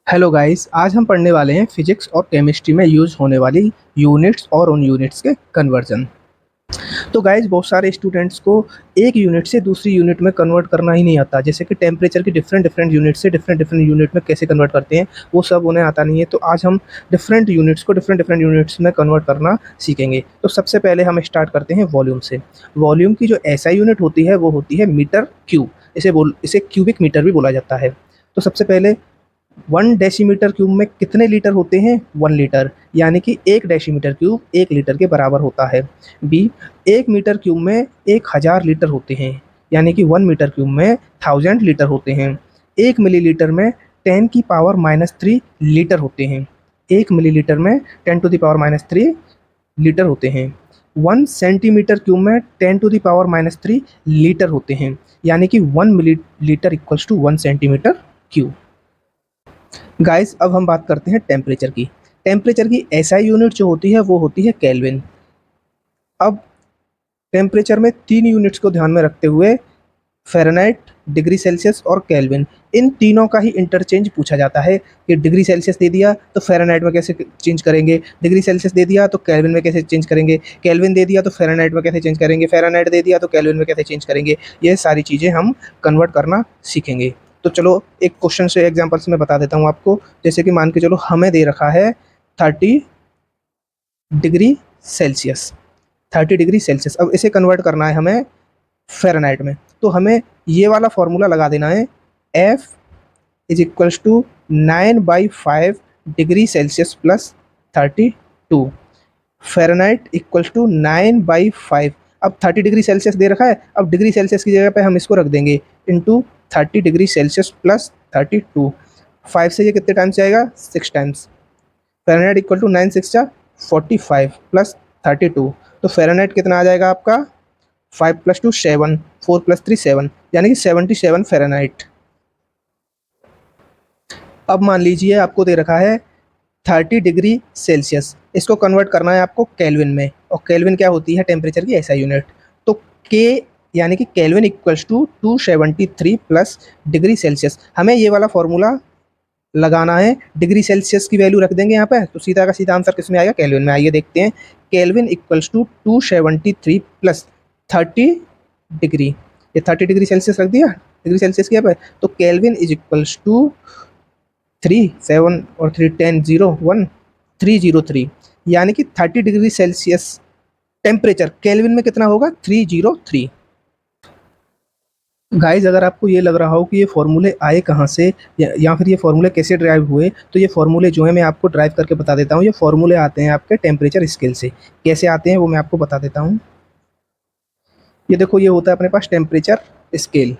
Hello guys, आज हम पढ़ने वाले हैं फिजिक्स और केमिस्ट्री में यूज होने वाली यूनिट्स और उन यूनिट्स के कन्वर्जन। तो गाइस, बहुत सारे स्टूडेंट्स को एक यूनिट से दूसरी यूनिट में कन्वर्ट करना ही नहीं आता। जैसे कि टेम्परेचर की डिफरेंट डिफरेंट यूनिट से डिफरेंट डिफरेंट यूनिट में कैसे कन्वर्ट करते हैं, वो सब उन्हें आता नहीं है। तो आज हम डिफरेंट यूनिट्स को डिफरेंट डिफरेंट यूनिट्स में कन्वर्ट करना सीखेंगे। तो सबसे पहले हम स्टार्ट करते हैं वॉल्यूम से। वॉल्यूम की जो ऐसा यूनिट होती है वो होती है मीटर क्यूब। इसे क्यूबिक मीटर भी बोला जाता है। तो सबसे पहले 1 डेसीमीटर क्यूब में कितने लीटर होते हैं? 1 लीटर, यानी कि 1 डेसीमीटर क्यूब 1 लीटर के बराबर होता है। बी, 1 मीटर क्यूब में 1000 लीटर होते हैं, यानी कि 1 मीटर क्यूब में 1000 लीटर होते हैं। 1 मिलीलीटर में 10⁻³ लीटर होते हैं। 1 मिलीलीटर में 10⁻³ लीटर होते हैं। 1 सेंटीमीटर क्यूब में 10⁻³ लीटर होते हैं, यानी कि 1 millilitre equals to 1 centimetre cube. Guys, अब हम बात करते हैं टेम्परेचर की। टेम्परेचर की एसआई यूनिट जो होती है वो होती है केल्विन। अब टेम्परेचर में 3 यूनिट्स को ध्यान में रखते हुए फ़ारेनहाइट, डिग्री सेल्सियस और केल्विन, इन तीनों का ही इंटरचेंज पूछा जाता है कि डिग्री सेल्सियस दे दिया तो फ़ारेनहाइट में कैसे चेंज करेंगे, डिग्री सेल्सियस दे दिया तो केल्विन में कैसे चेंज करेंगे, केल्विन दे दिया तो फ़ारेनहाइट में कैसे चेंज करेंगे, फ़ारेनहाइट दे दिया तो केल्विन में कैसे चेंज करेंगे। ये सारी चीज़ें हम कन्वर्ट करना सीखेंगे। तो चलो एक क्वेश्चन से एग्जाम्पल से मैं बता देता हूँ आपको। जैसे कि मान के चलो हमें दे रखा है 30 डिग्री सेल्सियस। 30 डिग्री सेल्सियस, अब इसे कन्वर्ट करना है हमें फ़ारेनहाइट में। तो हमें ये वाला फॉर्मूला लगा देना है, F is equals to 9/5 degree Celsius plus 32। Fahrenheit equals to 9/5। अब 30 डिग्री सेल्सियस दे रखा है, अब डिग्री सेल्सियस की जगह पे हम इसको रख देंगे इंटू 30 डिग्री सेल्सियस प्लस 32। 5 से ये कितने टाइम्स जाएगा? 6 times. Fahrenheit equal to 9 6 45 plus 32। तो फ़ारेनहाइट कितना आ जाएगा आपका? 5 + 2 7, 4 + 3 7, यानी कि 77 फ़ारेनहाइट। अब मान लीजिए आपको दे रखा है 30 डिग्री सेल्सियस, इसको कन्वर्ट करना है आपको केल्विन में। और केल्विन क्या होती है? टेम्परेचर की ऐसा यूनिट। तो के यानी कि kelvin equals to 273 plus degree Celsius. हमें ये वाला फॉर्मूला लगाना है, डिग्री सेल्सियस की वैल्यू रख देंगे यहाँ पे, तो सीधा का सीधा आंसर किस में आएगा? केल्विन में। आइए देखते हैं। Kelvin equals to 273 plus 30 degree, ये 30 डिग्री सेल्सियस रख दिया डिग्री सेल्सियस की यहाँ पे। तो केल्विन इज इक्वल्स टू 3 7 और 3 10 0 1 303, यानी कि 30 डिग्री सेल्सियस टेम्परेचर केल्विन में कितना होगा? 303। गाइज, अगर आपको ये लग रहा हो कि ये फॉर्मूले आए कहाँ से या फिर ये फॉर्मूले कैसे ड्राइव हुए, तो ये फॉर्मूले जो है मैं आपको ड्राइव करके बता देता हूँ। ये फॉर्मूले आते हैं आपके टेम्परेचर स्केल से। कैसे आते हैं वो मैं आपको बता देता हूँ। ये देखो, ये होता है अपने पास temperature scale,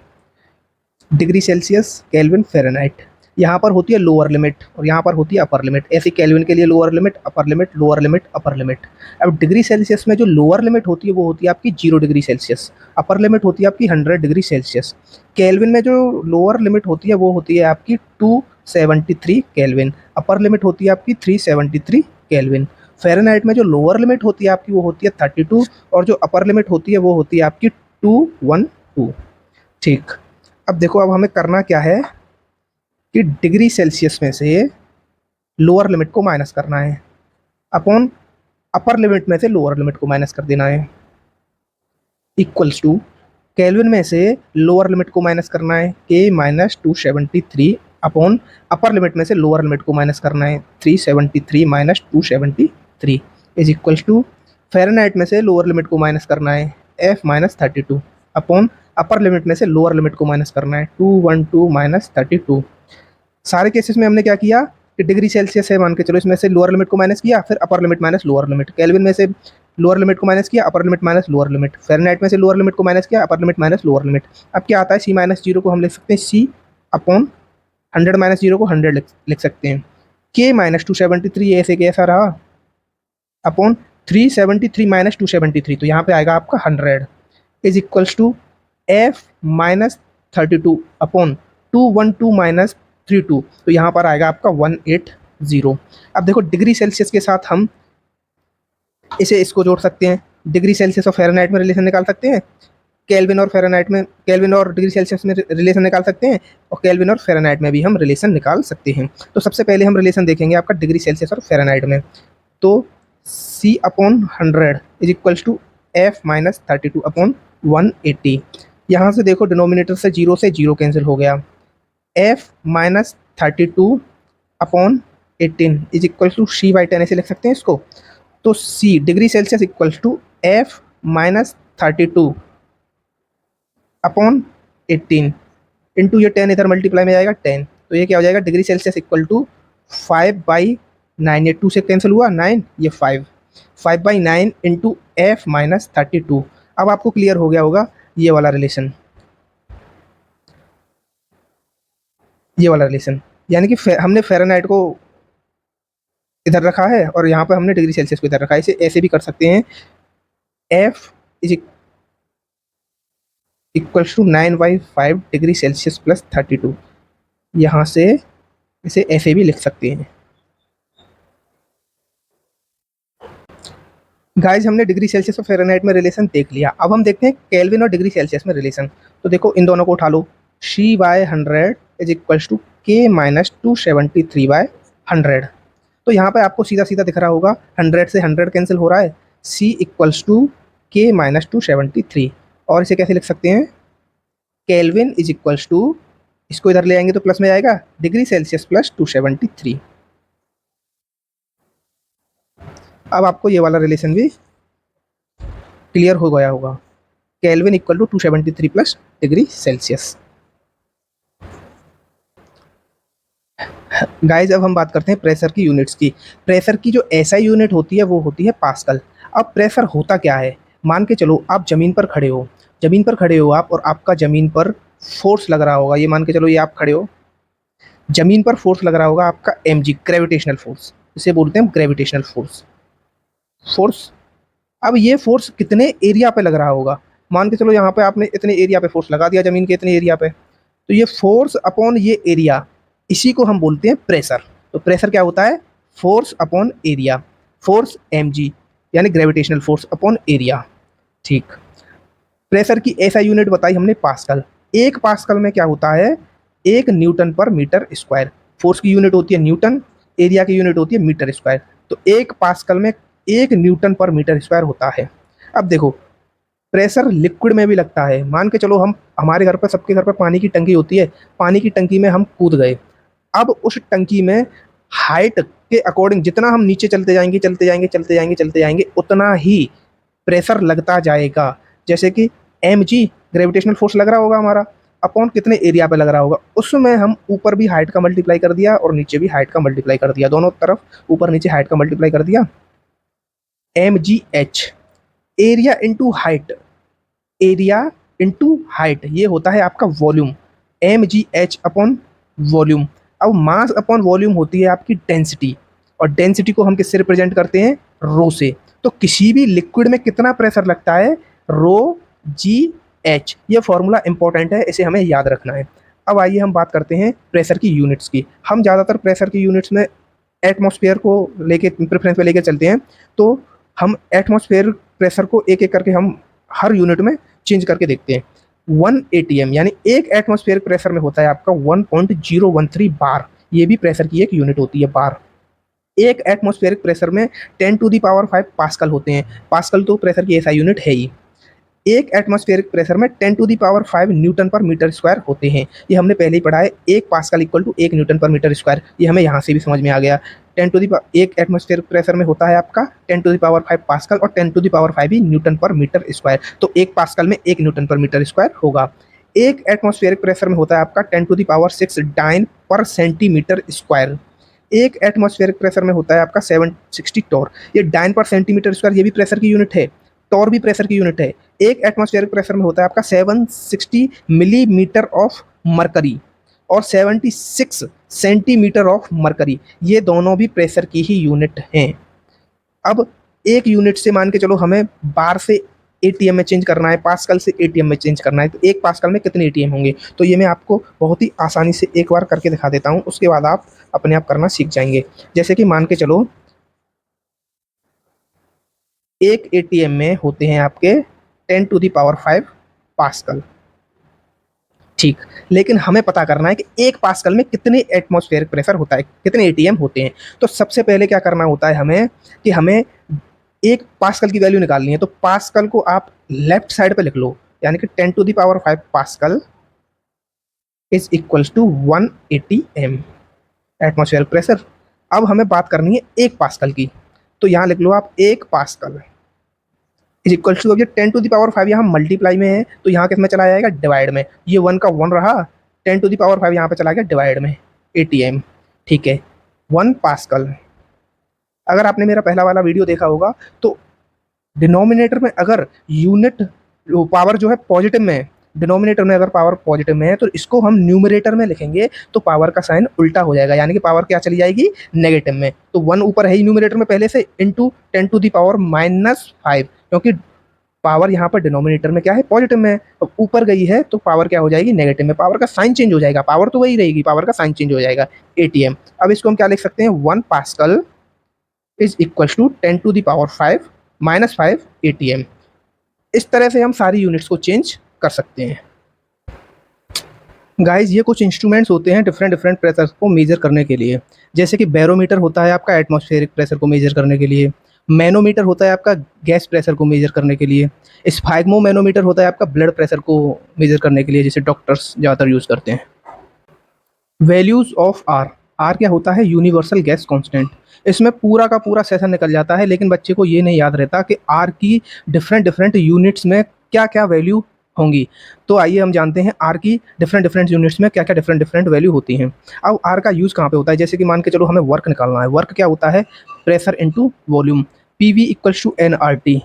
degree Celsius, Kelvin, Fahrenheit. यहाँ पर होती है लोअर लिमिट और यहाँ पर होती है अपर लिमिट। ऐसे केल्विन के लिए lower limit, upper limit, lower limit, upper limit. अब डिग्री सेल्सियस में जो लोअर लिमिट होती है वो होती है आपकी 0 डिग्री सेल्सियस, अपर लिमिट होती है आपकी 100 डिग्री सेल्सियस। केल्विन में जो लोअर लिमिट होती है वो होती है आपकी 273 केल्विन, अपर लिमिट होती है आपकी 373 केल्विन। फ़ारेनहाइट में जो लोअर लिमिट होती है आपकी वो होती है 32 और जो अपर लिमिट होती है वो होती है आपकी 212। ठीक। अब देखो, अब हमें करना क्या है कि डिग्री सेल्सियस में से लोअर लिमिट को माइनस करना है, अपॉन अपर लिमिट में से लोअर लिमिट को माइनस कर देना है, इक्वल्स टू केल्विन में से लोअर लिमिट को माइनस करना है, K-273 अपॉन अपर लिमिट में से लोअर लिमिट को माइनस करना है, 373 minus 273 is equals to Fahrenheit में से लोअर लिमिट को माइनस करना है, F-32 अपॉन अपर लिमिट में से लोअर लिमिट को माइनस करना है, 212 माइनस 32। सारे केसेस में हमने क्या किया कि डिग्री सेल्सियस है मान के चलो, इसमें से लोअर लिमिट को माइनस किया, फिर upper limit minus lower limit. Kelvin में से लोअर लिमिट को माइनस किया, upper limit minus lower limit. Fahrenheit में से लोअर लिमिट को माइनस किया, upper limit minus lower limit. अब क्या आता है? C-0 को हम लिख सकते हैं C अपॉन 100 - 0 को 100 लिख सकते हैं। K-273 ऐसे कैसा रहा, अपॉन 373 माइनस 273, तो यहाँ पे आएगा आपका 100 is equals to F-32 upon 212 minus 32, तो यहाँ पर आएगा आपका 180। अब देखो, डिग्री सेल्सियस के साथ हम इसको जोड़ सकते हैं, डिग्री सेल्सियस और फ़ारेनहाइट में रिलेशन निकाल सकते हैं। केल्विन और फ़ारेनहाइट में, केल्विन और डिग्री सेल्सियस में रिलेशन निकाल सकते हैं, और केल्विन और फ़ारेनहाइट में भी हम रिलेशन निकाल सकते हैं। तो सबसे पहले हम रिलेशन देखेंगे आपका डिग्री सेल्सियस और फ़ारेनहाइट में। तो C/100 is equals to F-32/180। यहाँ से देखो डिनोमिनेटर से जीरो कैंसिल हो गया। F-32/18 is equal to C/10 ऐसे लिख सकते हैं इसको। तो C degree Celsius equals to F-32/18 into ये 10 इधर मल्टीप्लाई में जाएगा 10, तो ये क्या हो जाएगा डिग्री सेल्सियस इक्वल टू 5/9, ये 2 से कैंसिल हुआ 9, ये 5/9 इंटू F-32। अब आपको क्लियर हो गया होगा ये वाला रिलेशन, ये वाला रिलेशन, यानी कि हमने फ़ारेनहाइट को इधर रखा है और यहाँ पर हमने डिग्री सेल्सियस को इधर रखा है। इसे ऐसे भी कर सकते हैं, F is equals to 9/5 degree Celsius plus 32। यहाँ से इसे ऐसे भी लिख सकते हैं। गाइस हमने डिग्री सेल्सियस और फ़ारेनहाइट में रिलेशन देख लिया। अब हम देखते हैं केल्विन और डिग्री सेल्सियस में रिलेशन। तो देखो इन दोनों को उठा लो, C/100 is equals to K-273/100। तो यहाँ पे आपको सीधा सीधा दिख रहा होगा, 100 से 100 कैंसिल हो रहा है, C इक्वल्स टू K-273। और इसे कैसे लिख सकते हैं, केल्विन इज इक्वल्स टू, इसको इधर ले आएंगे तो प्लस में आएगा, डिग्री सेल्सियस प्लस 273। अब आपको ये वाला रिलेशन भी क्लियर हो गया होगा, kelvin equal to 273 plus degree Celsius. Guys अब हम बात करते हैं प्रेशर की यूनिट्स की। प्रेशर की जो एसआई यूनिट होती है वो होती है पास्कल। अब प्रेशर होता क्या है, मान के चलो आप ज़मीन पर खड़े हो, ज़मीन पर खड़े हो आप, और आपका ज़मीन पर फोर्स लग रहा होगा, ये मान के चलो ये आप खड़े हो, ज़मीन पर फोर्स लग रहा होगा आपका mg, ग्रेविटेशनल फोर्स, इसे बोलते हैं ग्रेविटेशनल फोर्स। फोर्स, अब ये फोर्स कितने एरिया पे लग रहा होगा, मान के चलो यहाँ पे आपने इतने एरिया पे फोर्स लगा दिया, ज़मीन के इतने एरिया पे, तो ये फोर्स अपॉन ये एरिया, इसी को हम बोलते हैं प्रेशर। तो प्रेशर क्या होता है, force upon area, force mg यानी ग्रेविटेशनल फोर्स अपॉन एरिया। ठीक, प्रेशर की ऐसा यूनिट बताई हमने पास्कल। एक पास्कल में क्या होता है, 1 न्यूटन/मीटर स्क्वायर। फोर्स की यूनिट होती है न्यूटन, एरिया की यूनिट होती है मीटर स्क्वायर। तो एक पास्कल में 1 न्यूटन/मीटर स्क्वायर होता है। अब देखो प्रेशर लिक्विड में भी लगता है, मान के चलो हम, हमारे घर पर, सबके घर पर पानी की टंकी होती है, पानी की टंकी में हम कूद गए। अब उस टंकी में हाइट के अकॉर्डिंग जितना हम नीचे चलते जाएंगे चलते जाएंगे चलते जाएंगे चलते जाएंगे उतना ही प्रेशर लगता जाएगा। जैसे कि mg ग्रेविटेशनल फोर्स लग रहा होगा हमारा, अपॉन कितने एरिया पे लग रहा होगा, उसमें हम ऊपर भी हाइट का मल्टीप्लाई कर दिया और नीचे भी हाइट का मल्टीप्लाई कर दिया, दोनों तरफ ऊपर नीचे हाइट का मल्टीप्लाई कर दिया। mgh area into height, area into height, ये होता है आपका वॉल्यूम, mgh अपॉन वॉल्यूम। अब मास अपॉन वॉल्यूम होती है आपकी डेंसिटी, और डेंसिटी को हम किससे रिप्रेजेंट करते हैं, रो से। तो किसी भी लिक्विड में कितना प्रेशर लगता है, रो जी एच, ये फॉर्मूला इंपॉर्टेंट है, इसे हमें याद रखना है। अब आइए हम बात करते हैं प्रेशर की यूनिट्स की। हम ज़्यादातर प्रेशर की यूनिट्स में एटमॉस्फेयर को लेके प्रेफरेंस पे लेके चलते हैं, तो हम एटमॉस्फेयर प्रेशर को एक एक करके हम हर यूनिट में चेंज करके देखते हैं। 1 atm यानी एक एटमॉस्फेयर प्रेशर में होता है आपका 1.013 बार, ये भी प्रेशर की एक यूनिट होती है, बार। एक एटमॉस्फेरिक प्रेशर में 10⁵ पास्कल होते हैं, पास्कल तो प्रेशर की ऐसा यूनिट है ही। एक एटमॉस्फेरिक प्रेशर में 10⁵ न्यूटन/मीटर स्क्वायर होते हैं, ये हमने पहले ही पढ़ा है। एक pascal equal to 1 newton per metre square, ये हमें यहाँ से भी समझ में आ गया। एक एटमॉस्फेरिक प्रेशर में होता है आपका 10⁵ पास्कल और 10⁵ ही न्यूटन/मीटर स्क्वायर, तो एक पास्कल में 1 न्यूटन/मीटर स्क्वायर होगा। एक एटमॉस्फेरिक प्रेशर में होता है आपका 10⁶ डाइन पर सेंटीमीटर स्क्वायर। एक एटमॉस्फेरिक प्रेशर में होता है आपका 760 टॉर, ये डाइन पर सेंटीमीटर स्क्वायर, ये भी प्रेशर की यूनिट है, टॉर भी प्रेशर की यूनिट है। एक एटमॉस्फेरिक प्रेशर में होता है आपका 760 मिलीमीटर ऑफ मरकरी और 76 सेंटीमीटर ऑफ मरकरी, ये दोनों भी प्रेशर की ही यूनिट हैं। अब एक यूनिट से मान के चलो हमें बार से एटीएम में चेंज करना है, पास्कल से एटीएम में चेंज करना है, तो एक पास्कल में कितने एटीएम होंगे, तो ये मैं आपको बहुत ही आसानी से एक बार करके दिखा देता हूँ, उसके बाद आप अपने आप करना सीख जाएंगे। जैसे कि मान के चलो एक एटीएम में होते हैं आपके 10⁵ पास्कल। ठीक, लेकिन हमें पता करना है कि 1 पास्कल में कितने एटमॉस्फेरिक प्रेशर होता है, कितने एटीएम होते हैं। तो सबसे पहले क्या करना होता है हमें कि हमें 1 पास्कल की वैल्यू निकालनी है। तो पास्कल को आप लेफ्ट साइड पे लिख लो, यानी कि 10 to the power 5 pascal is equals to 180 M atmospheric pressure. अब हमें बात करनी है 1 पास्कल की, तो यहाँ लिख लो आप 1 पास्कल इज इक्वल टू, अब ये 10 टू द पावर 5 यहाँ मल्टीप्लाई में है तो यहाँ किस में चला जाएगा, डिवाइड में। ये 1 का 1 रहा, 10 टू द पावर 5 यहाँ पे चला गया डिवाइड में, एटीएम। ठीक है, 1 पास्कल। अगर आपने मेरा पहला वाला वीडियो देखा होगा तो डिनोमिनेटर में अगर यूनिट पावर जो है पॉजिटिव में है, डिनोमिनेटर में अगर पावर पॉजिटिव में है तो इसको हम न्यूमरेटर में लिखेंगे तो पावर का साइन उल्टा हो जाएगा, यानी कि पावर क्या चली जाएगी, नेगेटिव में। तो 1 ऊपर है ही न्यूमरेटर में पहले से, इंटू 10 टू द पावर -5, क्योंकि पावर यहाँ पर डिनोमिनेटर में क्या है, पॉजिटिव में है। अब ऊपर गई है तो पावर क्या हो जाएगी, नेगेटिव में। पावर का साइन चेंज हो जाएगा, पावर तो वही रहेगी, पावर का साइन चेंज हो जाएगा, एटीएम। अब इसको हम क्या लिख सकते हैं, 1 pascal is equal to 10 to the power 5 -5 ATM. इस तरह से हम सारी यूनिट्स को चेंज कर सकते हैं। गाइज, ये कुछ इंस्ट्रूमेंट्स होते हैं डिफरेंट डिफरेंट प्रेशर को मेजर करने के लिए। जैसे कि बैरोमीटर होता है आपका एटमॉस्फेरिक प्रेशर को मेजर करने के लिए, मैनोमीटर होता है आपका गैस प्रेशर को मेजर करने के लिए, स्फैग्मोमैनोमीटर होता है आपका ब्लड प्रेशर को मेजर करने के लिए, जिसे डॉक्टर्स ज़्यादातर यूज़ करते हैं। वैल्यूज़ ऑफ आर, आर क्या होता है, यूनिवर्सल गैस कांस्टेंट। इसमें पूरा का पूरा सेशन निकल जाता है, लेकिन बच्चे को ये नहीं याद रहता कि आर की डिफरेंट डिफरेंट यूनिट्स में क्या क्या वैल्यू होंगी। तो आइए हम जानते हैं आर की डिफरेंट डिफरेंट यूनिट्स में क्या क्या डिफरेंट डिफरेंट वैल्यू होती हैं। अब आर का यूज़ कहाँ पे होता है, जैसे कि मान के चलो हमें वर्क निकालना है। वर्क क्या होता है, pressure into volume, PV equals to NRT.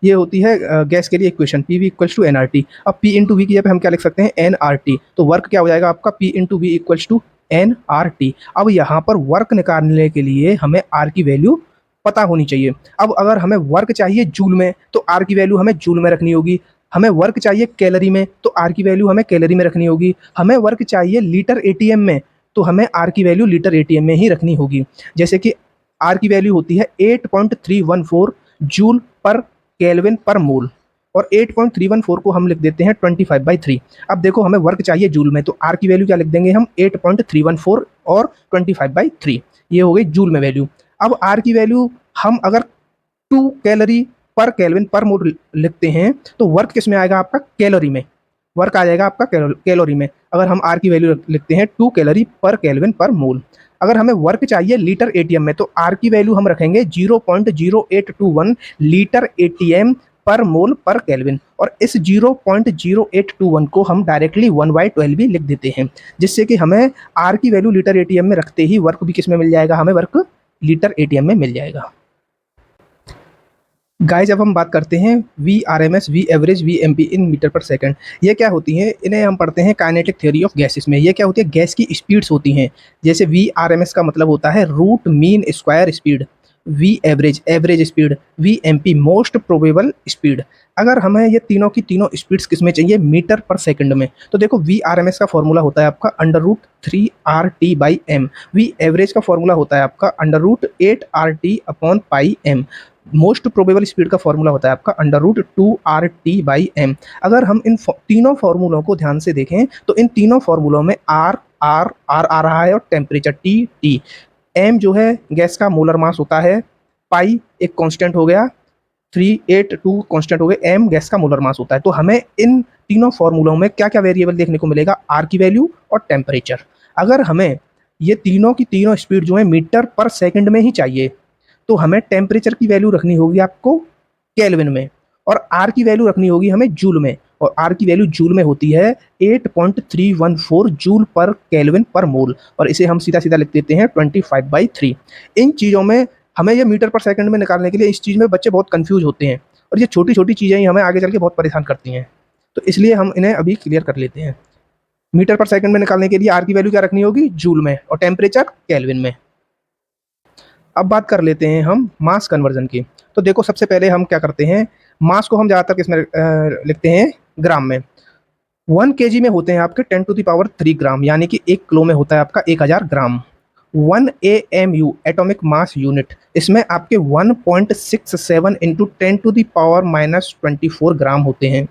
ये होती है गैस के लिए equation, P V equals to N R T. अब पी इंटू वी की जगह पे हम क्या लिख सकते हैं, एन आर टी। तो वर्क क्या हो जाएगा आपका, P into V equals to N R T. अब यहाँ पर वर्क निकालने के लिए हमें आर की वैल्यू पता होनी चाहिए। अब अगर हमें वर्क चाहिए जूल में तो आर की वैल्यू हमें जूल में रखनी होगी। हमें वर्क चाहिए कैलोरी में तो आर की वैल्यू हमें कैलोरी में रखनी होगी। हमें वर्क चाहिए लीटर एटीएम में तो हमें आर की वैल्यू लीटर एटीएम में ही रखनी होगी। जैसे कि आर की वैल्यू होती है 8.314 जूल पर केल्विन पर मोल, और 8.314 को हम लिख देते हैं 25/3। अब देखो हमें वर्क चाहिए जूल में तो आर की वैल्यू क्या लिख देंगे हम, 8.314 और 25/3, ये हो गई जूल में वैल्यू। अब आर की वैल्यू हम अगर 2 कैलोरी पर केल्विन पर मोल लिखते हैं तो वर्क किस में आएगा आपका, कैलोरी में। वर्क आ जाएगा आपका कैलोरी में। अगर हम आर की वैल्यू लिखते हैं 2 कैलोरी पर केल्विन पर मोल। अगर हमें वर्क चाहिए लीटर एटीएम में तो आर की वैल्यू हम रखेंगे 0.0821 लीटर एटीएम पर मोल पर केल्विन, और इस 0.0821 को हम डायरेक्टली 1/12 भी लिख देते हैं, जिससे कि हमें आर की वैल्यू लीटर एटीएम में रखते ही वर्क भी किस में मिल जाएगा, हमें वर्क लीटर एटीएम में मिल जाएगा। गाइस, अब हम बात करते हैं V R M S, V average, V M P in metre per second. ये क्या होती हैं, इन्हें हम पढ़ते हैं काइनेटिक थ्योरी ऑफ गैसेस में। ये क्या होती है, गैस की स्पीड्स होती हैं। जैसे वी आर एम एस का मतलब होता है root mean square speed, V average average speed, V M P most probable speed. अगर हमें ये तीनों की तीनों स्पीड्स किस में चाहिए, मीटर पर सेकंड में, तो देखो वी आर एम एस का फॉर्मूला होता है आपका √3RT/m। वी एवरेज का फॉर्मूला होता है आपका √8RT/πm। मोस्ट प्रोबेबल स्पीड का फॉर्मूला होता है आपका √2RT/m। अगर हम इन तीनों फार्मूलों को ध्यान से देखें तो इन तीनों फार्मूलों में आर आर आर आ रहा है और टेम्परेचर टी टी। एम जो है गैस का मोलर मास होता है, पाई एक कांस्टेंट हो गया, 382 कांस्टेंट हो गए, एम गैस का मोलर मास होता है। तो हमें इन तीनों फार्मूलों में क्या क्या वेरिएबल देखने को मिलेगा, आर की वैल्यू और टेम्परेचर। अगर हमें ये तीनों की तीनों स्पीड जो है मीटर पर सेकंड में ही चाहिए तो हमें टेम्परेचर की वैल्यू रखनी होगी आपको केल्विन में, और आर की वैल्यू रखनी होगी हमें जूल में, और आर की वैल्यू जूल में होती है 8.314 जूल पर केल्विन पर मोल, और इसे हम सीधा सीधा लिख देते हैं 25/3। इन चीज़ों में हमें ये मीटर पर सेकंड में निकालने के लिए इस चीज़ में बच्चे बहुत कंफ्यूज होते हैं, और ये छोटी छोटी चीज़ें ही हमें आगे चल के बहुत परेशान करती हैं, तो इसलिए हम इन्हें अभी क्लियर कर लेते हैं। मीटर पर सेकंड में निकालने के लिए आर की वैल्यू क्या रखनी होगी, जूल में, और टेम्परेचर केल्विन में। अब बात कर लेते हैं हम मास कन्वर्जन की। तो देखो सबसे पहले हम क्या करते हैं, मास को हम ज़्यादातर किसमें लिखते हैं, ग्राम में। 1 kg में होते हैं आपके 10⁻³ ग्राम, यानी कि 1 किलो में होता है आपका 1000 ग्राम। 1 AMU एटॉमिक मास यूनिट, इसमें आपके 1.67 × 10⁻⁻24 ग्राम होते हैं।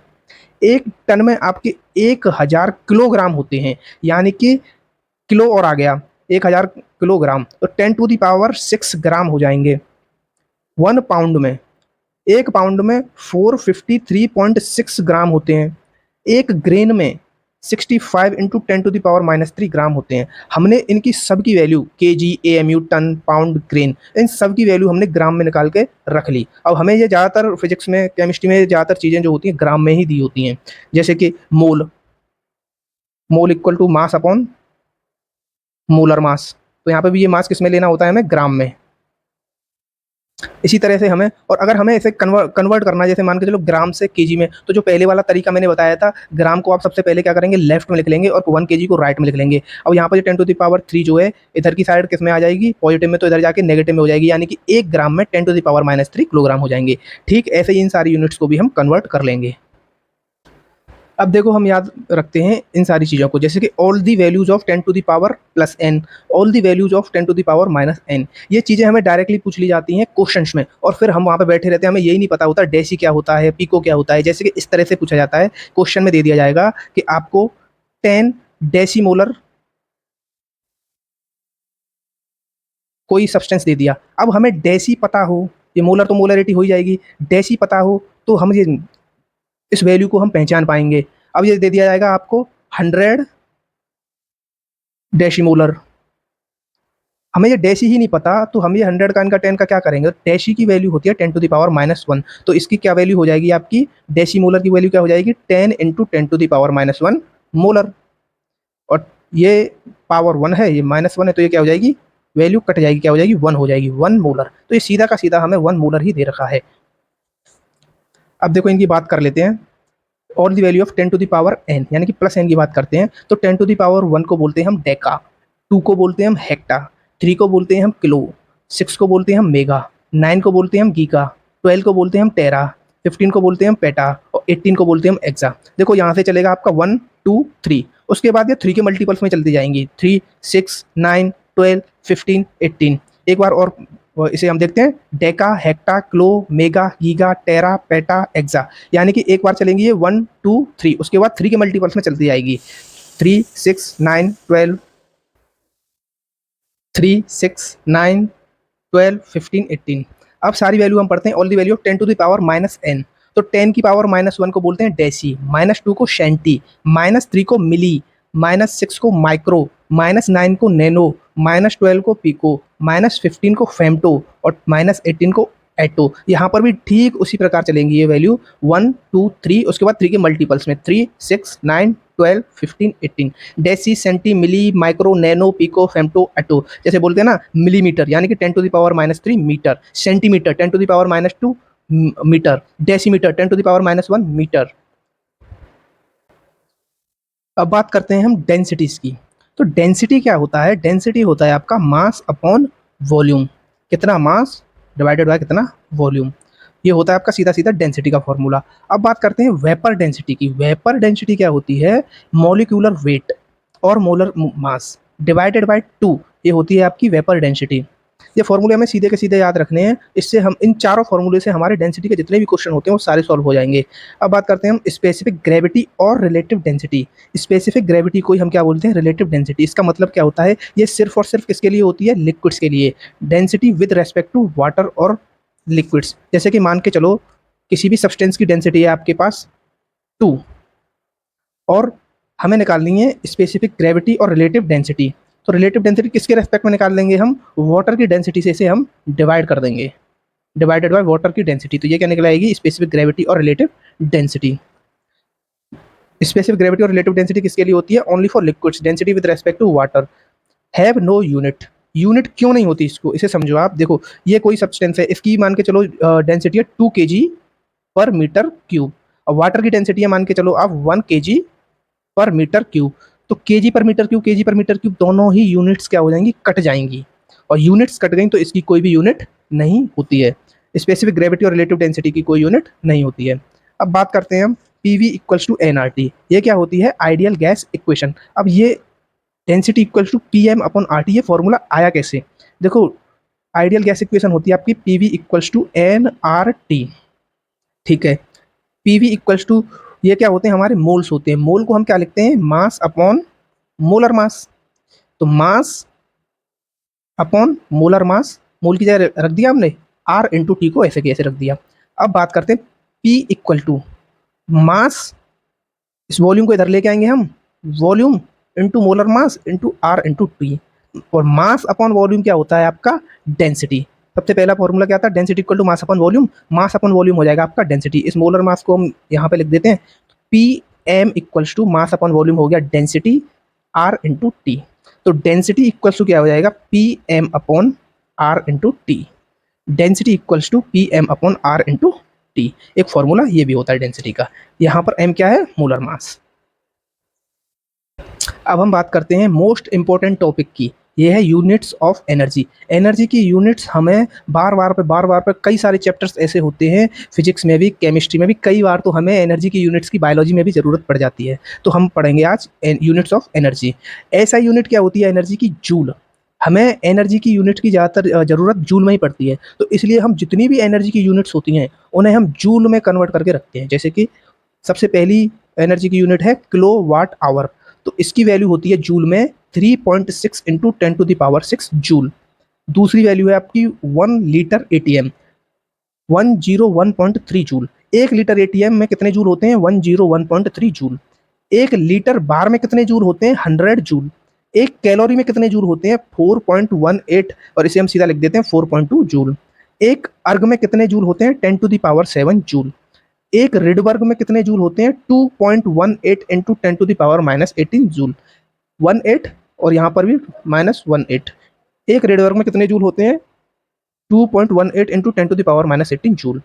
एक टन में आपके 1000 किलोग्राम होते हैं, यानी कि किलो और आ गया 1000 किलोग्राम, तो 10⁶ ग्राम हो जाएंगे। 1 पाउंड में, 1 पाउंड में 453.6 ग्राम होते हैं। एक ग्रेन में 65 इंटू 10⁻³ ग्राम होते हैं। हमने इनकी सब की value KG, AMU, ton, pound, grain, इन सब की वैल्यू हमने ग्राम में निकाल के रख ली। अब हमें ये ज़्यादातर फिजिक्स में, केमिस्ट्री में ज़्यादातर चीज़ें जो होती हैं ग्राम में ही दी होती हैं, जैसे कि mole, mole equal to mass upon molar mass. तो यहाँ पे भी ये मास किस में लेना होता है, हमें ग्राम में। इसी तरह से हमें, और अगर हमें इसे कन्वर्ट करना है, जैसे मान के चलो ग्राम से केजी में, तो जो पहले वाला तरीका मैंने बताया था, ग्राम को आप सबसे पहले क्या करेंगे, लेफ्ट में लिख लेंगे और 1 केजी को राइट में लिख लेंगे। अब यहाँ पर जो 10⁻³ जो है, इधर की साइड किस में आ जाएगी, पॉजिटिव में, तो इधर जाके नेगेटिव में हो जाएगी, यानी कि 1 ग्राम में 10⁻³ किलोग्राम हो जाएंगे। ठीक ऐसे ही इन सारी यूनिट्स को भी हम कन्वर्ट कर लेंगे। अब देखो हम याद रखते हैं इन सारी चीज़ों को, जैसे कि all the values of 10⁻+n, all the values of 10⁻⁻n, ये चीज़ें हमें डायरेक्टली पूछ ली जाती हैं क्वेश्चंस में, और फिर हम वहाँ पे बैठे रहते हैं, हमें यही नहीं पता होता डेसी क्या होता है, पिको क्या होता है। जैसे कि इस तरह से पूछा जाता है, क्वेश्चन में दे दिया जाएगा कि आपको 10 डेसीमोलर कोई सब्सटेंस दे दिया। अब हमें डेसी पता हो, ये मोलर तो मोलरिटी हो ही जाएगी, डेसी पता हो तो हम ये इस वैल्यू को हम पहचान पाएंगे। अब ये दे दिया जाएगा आपको 100 डेसीमोलर, हमें ये डेसी ही नहीं पता, तो हम ये 100 का इनका 10 का क्या करेंगे, डेसी की वैल्यू होती है 10⁻⁻1, तो इसकी क्या वैल्यू हो जाएगी आपकी, डेसीमोलर की वैल्यू क्या हो जाएगी, 10 इंटू 10⁻⁻1 मोलर। और ये पावर 1 है, ये -1 है, तो ये क्या हो जाएगी, वैल्यू कट जाएगी, क्या हो जाएगी, 1 हो जाएगी, 1 मोलर। तो ये सीधा का सीधा हमें 1 मोलर ही दे रखा है। अब देखो इनकी बात कर लेते हैं, और दी वैल्यू ऑफ 10⁻n, यानी कि +n की बात करते हैं, तो 10⁻1 को बोलते हैं हम डेका, 2 को बोलते हैं हम हेक्टा, 3 को बोलते हैं हम किलो, 6 को बोलते हैं हम मेगा, 9 को बोलते हैं हम गीगा, 12 को बोलते हैं हम टेरा, 15 को बोलते हैं हम पेटा, और 18 को बोलते हैं हम एक्सा। देखो यहाँ से चलेगा आपका 1 2 3, उसके बाद ये 3 के मल्टीपल्स में चलती जाएंगी, 3 6 9 12 15 18। एक बार और इसे हम देखते हैं, डेका, हेक्टा, क्लो, मेगा, गीगा, टेरा, पेटा, एक्सा, यानी कि एक बार चलेंगी ये 1 2 3, उसके बाद 3 के मल्टीपल्स में चलती जाएगी, 3 6 9 12, 3 6 9 12 15 18। अब सारी वैल्यू हम पढ़ते हैं, all the value of 10⁻⁻n, तो 10 की पावर -1 को बोलते हैं डेसी, -2 को शेंटी, -3 को मिली, -6 को माइक्रो, -9 को नैनो, -12 को पिको, -15 को फेमटो, और -18 को एटो। यहाँ पर भी ठीक उसी प्रकार चलेंगी ये वैल्यू, 1 2 3, उसके बाद 3 के मल्टीपल्स में, 3 6 9 12 15 18, deci, centi, milli, micro, nano, pico, femto, atto. जैसे बोलते हैं ना मिलीमीटर, यानी कि 10⁻³ metre, centimetre 10⁻² metre, decimetre 10⁻⁻1 metre. अब बात करते हैं हम डेंसिटीज की। तो डेंसिटी क्या होता है, डेंसिटी होता है आपका मास अपॉन वॉल्यूम, कितना मास डिवाइडेड बाय कितना वॉल्यूम, ये होता है आपका सीधा सीधा डेंसिटी का फॉर्मूला। अब बात करते हैं वेपर डेंसिटी की। वेपर डेंसिटी क्या होती है, मॉलिक्यूलर वेट और मोलर मास डिवाइडेड बाय 2, ये होती है आपकी वेपर डेंसिटी। ये फॉर्मूले हमें सीधे के सीधे याद रखने हैं, इससे हम इन चारों फॉर्मूले से हमारे डेंसिटी के जितने भी क्वेश्चन होते हैं वो सारे सॉल्व हो जाएंगे। अब बात करते हैं हम स्पेसिफिक ग्रेविटी और रिलेटिव डेंसिटी। स्पेसिफिक ग्रेविटी को ही हम क्या बोलते हैं, रिलेटिव डेंसिटी। इसका मतलब क्या होता है, ये सिर्फ और सिर्फ किसके लिए होती है, लिक्विड्स के लिए। Density with respect to water और लिक्विड्स, जैसे कि मान के चलो किसी भी सब्सटेंस की डेंसिटी है आपके पास 2, और हमें निकालनी है स्पेसिफिक ग्रेविटी और रिलेटिव डेंसिटी। तो रिलेटिव डेंसिटी किसके रेस्पेक्ट में निकाल लेंगे हम, वाटर की डेंसिटी से इसे हम डिवाइड कर देंगे, डिवाइडेड बाय वाटर की डेंसिटी। तो ये क्या निकल आएगी, स्पेसिफिक ग्रेविटी और रिलेटिव डेंसिटी। स्पेसिफिक ग्रेविटी और रिलेटिव डेंसिटी किसके लिए होती है, only for liquids, density with respect to water have no unit. Unit क्यों नहीं होती इसको, इसे समझो आप। देखो ये कोई सब्सटेंस है, इसकी मान के चलो डेंसिटी है 2 kg पर मीटर क्यूब, और वाटर की डेंसिटी है मान के चलो आप 1 kg पर मीटर क्यूब। तो केजी पर मीटर क्यूब, केजी पर मीटर क्यूब, दोनों ही यूनिट्स क्या हो जाएंगी, कट जाएंगी, और यूनिट्स कट गई तो इसकी कोई भी यूनिट नहीं होती है। स्पेसिफिक ग्रेविटी और रिलेटिव डेंसिटी की कोई यूनिट नहीं होती है। अब बात करते हैं हम पीवी इक्वल्स टू एनआरटी। ये क्या होती है, आइडियल गैस इक्वेशन। अब ये density equals to PM upon RT, ये फॉर्मूला आया कैसे, देखो आइडियल गैस इक्वेशन होती है आपकी PV equals to N R T, ठीक है। पीवी इक्वल्स टू ये क्या होते हैं, हमारे मोल्स होते हैं। मोल को हम क्या लिखते हैं, मास अपॉन मोलर मास। तो मास अपॉन मोलर मास, मोल की जगह रख दिया हमने, आर इंटू टी को ऐसे के ऐसे रख दिया। अब बात करते हैं पी इक्वल टू मास, इस वॉल्यूम को इधर लेके आएंगे हम, volume into molar mass into R into T. और मास अपॉन वॉल्यूम क्या होता है आपका, डेंसिटी। सबसे पहला फॉर्मूला क्या था, density equal to mass upon volume. Mass upon volume हो जाएगा आपका डेंसिटी। इस मोलर मास को हम यहाँ पे लिख देते हैं, P M equals to mass upon volume हो गया डेंसिटी आर इंटू टी। तो डेंसिटी इक्वल्स टू क्या हो जाएगा, P M upon R into T. Density equals to P M upon R into T. एक फॉर्मूला ये भी होता है डेंसिटी का। यहाँ पर एम क्या है, मोलर मास। अब हम बात करते हैं मोस्ट इंपॉर्टेंट टॉपिक की, ये है यूनिट्स ऑफ एनर्जी। एनर्जी की यूनिट्स हमें बार बार पे कई सारे चैप्टर्स ऐसे होते हैं, फिजिक्स में भी केमिस्ट्री में भी, कई बार तो हमें एनर्जी की यूनिट्स की बायोलॉजी में भी ज़रूरत पड़ जाती है। तो हम पढ़ेंगे आज यूनिट्स ऑफ एनर्जी। ऐसा यूनिट क्या होती है एनर्जी की, जूल। हमें एनर्जी की यूनिट की ज़्यादातर ज़रूरत जूल में ही पड़ती है। तो इसलिए हम जितनी भी एनर्जी की यूनिट्स होती हैं उन्हें हम जूल में कन्वर्ट करके रखते हैं। जैसे कि सबसे पहली एनर्जी की यूनिट है किलो वाट आवर, तो इसकी वैल्यू होती है जूल में 3.6 इंटू 10⁻6 जूल। दूसरी वैल्यू है आपकी 1 litre ATM, 101.3 joule. 1 litre ATM में कितने जूल होते हैं, 101.3 जूल। 1 लीटर बार में कितने जूल होते हैं, 100 जूल। 1 कैलोरी में कितने जूल होते हैं, 4.18, और इसे हम सीधा लिख देते हैं 4.2 जूल। 1 अर्ग में कितने जूल होते हैं, 10⁻7 जूल। 1 रिडबर्ग में कितने जूल होते हैं, 2.18 इंटू 10⁻18 जूल। 18 और यहाँ पर भी -18। 1 रिडबर्ग में कितने जूल होते हैं, 2.18 इंटू 10⁻18 जूल।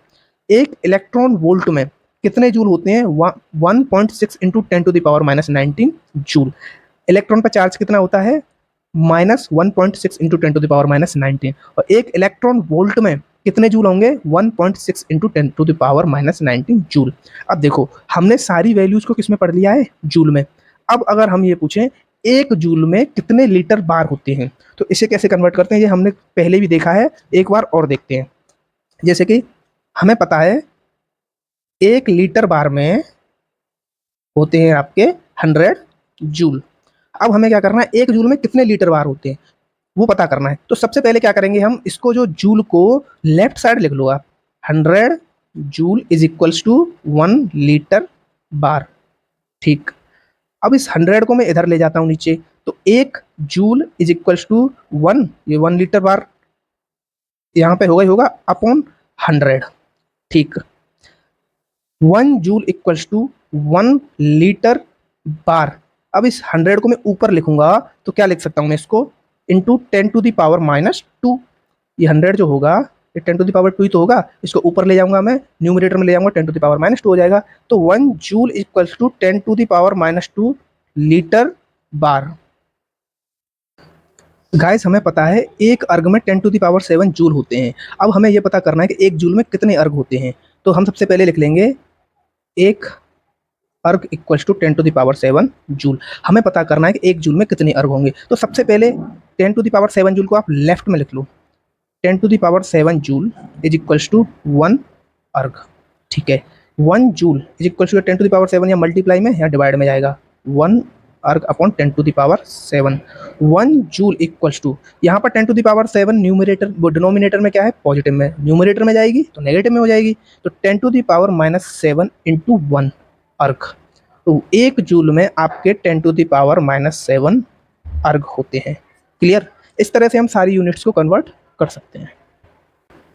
1 इलेक्ट्रॉन वोल्ट में कितने जूल होते हैं, 1.6 इंटू 10⁻19 जूल। इलेक्ट्रॉन का चार्ज कितना होता है, -1.6 इंटू 10⁻19। और 1 इलेक्ट्रॉन वोल्ट में कितने जूल होंगे, 1.6 इंटू 10⁻19 जूल। अब देखो हमने सारी वैल्यूज को किस में पढ़ लिया है, जूल में। अब अगर हम ये पूछें 1 जूल में कितने लीटर बार होते हैं, तो इसे कैसे कन्वर्ट करते हैं, ये हमने पहले भी देखा है, एक बार और देखते हैं। जैसे कि हमें पता है 1 लीटर बार में होते हैं आपके 100 जूल। अब हमें क्या करना है, 1 जूल में कितने लीटर बार होते हैं वो पता करना है। तो सबसे पहले क्या करेंगे हम, इसको जो जूल को लेफ्ट साइड लिख लो आप, 100 joule is equals to 1 litre bar. ठीक, अब इस 100 को मैं इधर ले जाता हूँ नीचे, तो 1 जूल इज इक्वल्स टू 1, ये 1 लीटर बार यहाँ पे होगा ही होगा, अपॉन 100। ठीक, 1 जूल इक्वल्स टू 1 लीटर बार। अब इस 100 को मैं ऊपर लिखूंगा तो क्या लिख सकता हूँ मैं इसको, इंटू 10⁻²। ये 100 जो होगा ये 10⁻2 ही तो होगा, इसको ऊपर ले जाऊंगा मैं, न्यूमरेटर में ले जाऊंगा, 10⁻2 हो जाएगा। तो 1 joule equals to 10⁻2 litre bar. Guys हमें पता है 1 अर्ग में 10⁻7 जूल होते हैं। अब हमें यह पता करना है कि 1 जूल में कितने अर्ग होते हैं। तो हम सबसे पहले लिख लेंगे 1 अर्ग इक्वल्स टू 10⁻7 जूल। हमें पता करना है कि 1 जूल में कितने अर्ग होंगे। तो सबसे पहले 10⁻7 जूल को आप लेफ्ट में लिख लो, 10⁻7 जूल इज इक्वल्स टू 1 अर्ग। ठीक है, 1 जूल इज इक्वल्स टू 10⁻7 या मल्टीप्लाई में या डिवाइड में जाएगा, 1 अर्ग अपॉन 10⁻7। 1 जूल इक्वल्स टू, यहाँ पर 10⁻7 न्यूमरेटर डिनोमिनेटर में क्या है, पॉजिटिव में, न्यूमरेटर में जाएगी तो नेगेटिव में हो जाएगी। तो 10⁻7 इंटू 1 अर्ग। तो 1 जूल में आपके 10⁻7 अर्ग होते हैं। क्लियर, इस तरह से हम सारी यूनिट्स को कन्वर्ट कर सकते हैं।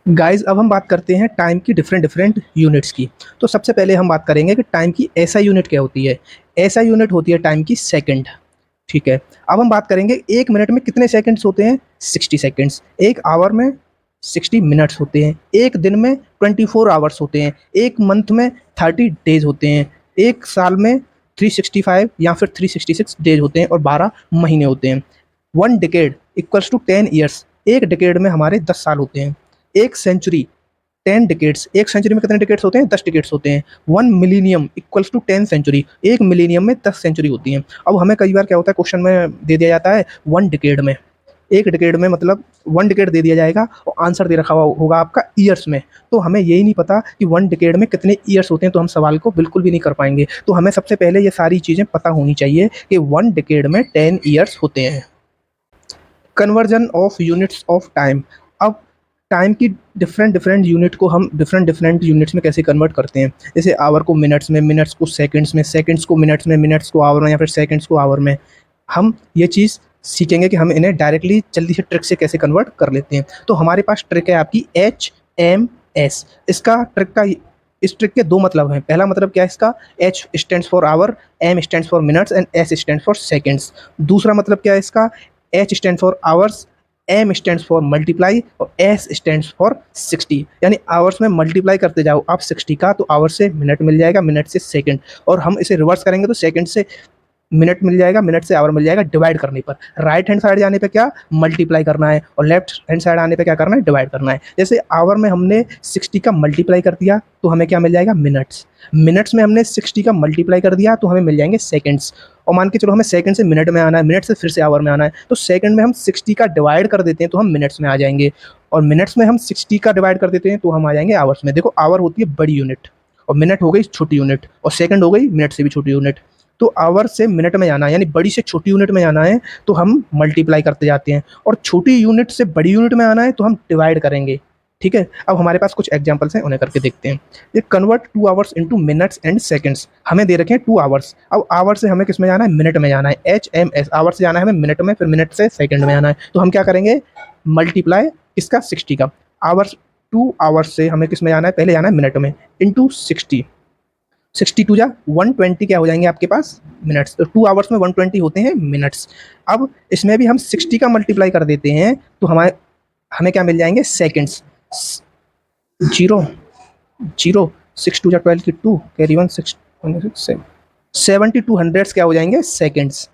गाइज अब हम बात करते हैं टाइम की डिफरेंट यूनिट्स की। तो सबसे पहले हम बात करेंगे कि टाइम की ऐसा यूनिट क्या होती है। ऐसा यूनिट होती है टाइम की सेकंड। ठीक है, अब हम बात करेंगे 1 मिनट में कितने सेकंड्स होते हैं, 60 सेकंड्स। 1 आवर में 60 मिनट्स होते हैं। 1 दिन में 24 आवर्स होते हैं। 1 मंथ में 30 डेज होते हैं। 1 साल में 365 या फिर 366 डेज होते हैं और 12 महीने होते हैं। 1 decade equals to 10 years. 1 decade में हमारे 10 साल होते हैं। 1 सेंचुरी 10 डिकेट्स। 1 सेंचुरी में कितने डिकेट्स होते हैं, 10 डिकेट्स होते हैं। 1 millennium equals to 10 century. 1 millennium में 10 सेंचुरी होती हैं। अब हमें कई बार क्या होता है, क्वेश्चन में दे दिया जाता है 1 डेकेड में एक डिकेड में मतलब 1 डिकेड दे दिया जाएगा और आंसर दे रखा हुआ होगा आपका ईयर्स में। तो हमें यही नहीं पता कि 1 डिकेड में कितने ईयर्स होते हैं, तो हम सवाल को बिल्कुल भी नहीं कर पाएंगे। तो हमें सबसे पहले ये सारी चीज़ें पता होनी चाहिए कि 1 डिकेड में 10 ईयर्स होते हैं। Conversion of units of time. अब टाइम की डिफरेंट डिफरेंट यूनिट को हम डिफरेंट डिफरेंट यूनिट्स में कैसे कन्वर्ट करते हैं। जैसे आवर को मिनट्स में, मिनट्स को सेकंड्स में, सेकंड्स को मिनट्स में, मिनट्स को आवर में, या फिर सेकंड्स को आवर में। हम ये चीज़ सीखेंगे कि हम इन्हें डायरेक्टली जल्दी से ट्रिक से कैसे कन्वर्ट कर लेते हैं। तो हमारे पास ट्रिक है आपकी HMS। इसका ट्रिक का इस ट्रिक के दो मतलब हैं। पहला मतलब क्या है इसका, H stands for hour, M stands for minutes and S stands for seconds. दूसरा मतलब क्या है इसका, H stands for hours, M stands for multiply और S स्टैंड्स फॉर 60। यानी आवर्स में मल्टीप्लाई करते जाओ आप 60 का, तो आवर से मिनट मिल जाएगा, मिनट से सेकंड, और हम इसे रिवर्स करेंगे तो सेकंड से मिनट मिल जाएगा, मिनट से आवर मिल जाएगा। डिवाइड करने पर राइट हैंड साइड जाने पे क्या मल्टीप्लाई करना है, और लेफ्ट हैंड साइड आने पे क्या करना है, डिवाइड करना है। जैसे आवर में हमने 60 का मल्टीप्लाई कर दिया तो हमें क्या मिल जाएगा, मिनट्स। मिनट्स में हमने 60 का मल्टीप्लाई कर दिया तो हमें मिल जाएंगे सेकंड्स। और मान के चलो हमें सेकंड से मिनट में आना है, मिनट से फिर से आवर में आना है, तो सेकंड में हम 60 का डिवाइड कर देते हैं तो हम मिनट्स में आ जाएंगे, और मिनट्स में हम 60 का डिवाइड कर देते हैं तो हम आ जाएंगे आवर्स में। देखो आवर होती है बड़ी यूनिट, और मिनट हो गई छोटी यूनिट, और सेकंड हो गई मिनट से भी छोटी यूनिट। तो आवर से मिनट में जाना है, यानी बड़ी से छोटी यूनिट में जाना है तो हम मल्टीप्लाई करते जाते हैं, और छोटी यूनिट से बड़ी यूनिट में आना है तो हम डिवाइड करेंगे। ठीक है, अब हमारे पास कुछ एग्जांपल्स हैं, उन्हें करके देखते हैं। ये convert 2 hours into minutes and seconds. हमें दे रखे हैं 2 आवर्स। अब आवर से हमें किस में जाना है, मिनट में जाना है, HMS। आवर से जाना है हमें मिनट में, फिर मिनट से सेकंड में जाना है। तो हम क्या करेंगे, मल्टीप्लाई किसका, 60 का। आवर्स 2 आवर्स से हमें किस में जाना है, पहले जाना है मिनट में, इंटू 60। 62 जा 120 क्या हो जाएंगे आपके पास, मिनट्स। तो 2 आवर्स में 120 होते हैं मिनट्स। अब इसमें भी हम 60 का मल्टीप्लाई कर देते हैं तो हमारे हमें क्या मिल जाएंगे, सेकंड्स। 0 0 6 2 जा 12 की 2 कैरी 1 6 72 हंड्रेड्स क्या हो जाएंगे, सेकंड्स।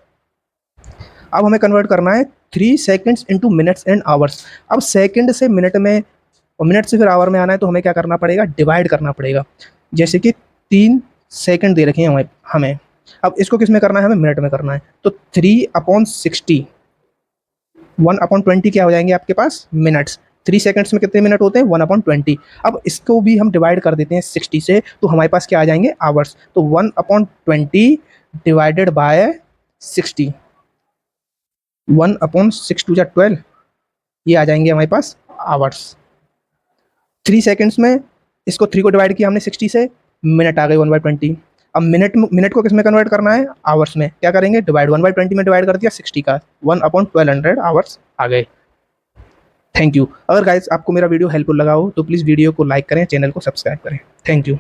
अब हमें कन्वर्ट करना है 3 seconds into minutes and hours. अब सेकंड से मिनट में और मिनट से फिर आवर में आना है तो हमें क्या करना पड़ेगा, डिवाइड करना पड़ेगा। जैसे कि 3 सेकंड दे रखे हैं हमें। अब इसको किस में करना है, हमें मिनट में करना है। तो 3/60 1/20 क्या हो जाएंगे आपके पास, मिनट्स। 3 सेकंड्स में कितने मिनट होते हैं, 1/20। अब इसको भी हम डिवाइड कर देते हैं 60 से, तो हमारे पास क्या आ जाएंगे, आवर्स। तो 1/20 डिवाइडेड बाय 60, 1/6 2 12, ये आ जाएंगे हमारे पास आवर्स। 3 सेकंड्स में इसको 3 को डिवाइड किया हमने 60 से, मिनट आ गए 1/20। अब मिनट को किस में कन्वर्ट करना है, आवर्स में। क्या करेंगे, डिवाइड 1/20 में डिवाइड कर दिया 60 का, 1/1200 आवर्स आ गए। Thank you. अगर गाइस आपको मेरा वीडियो हेल्पफुल लगा हो तो प्लीज़ वीडियो को लाइक करें, चैनल को सब्सक्राइब करें। Thank you.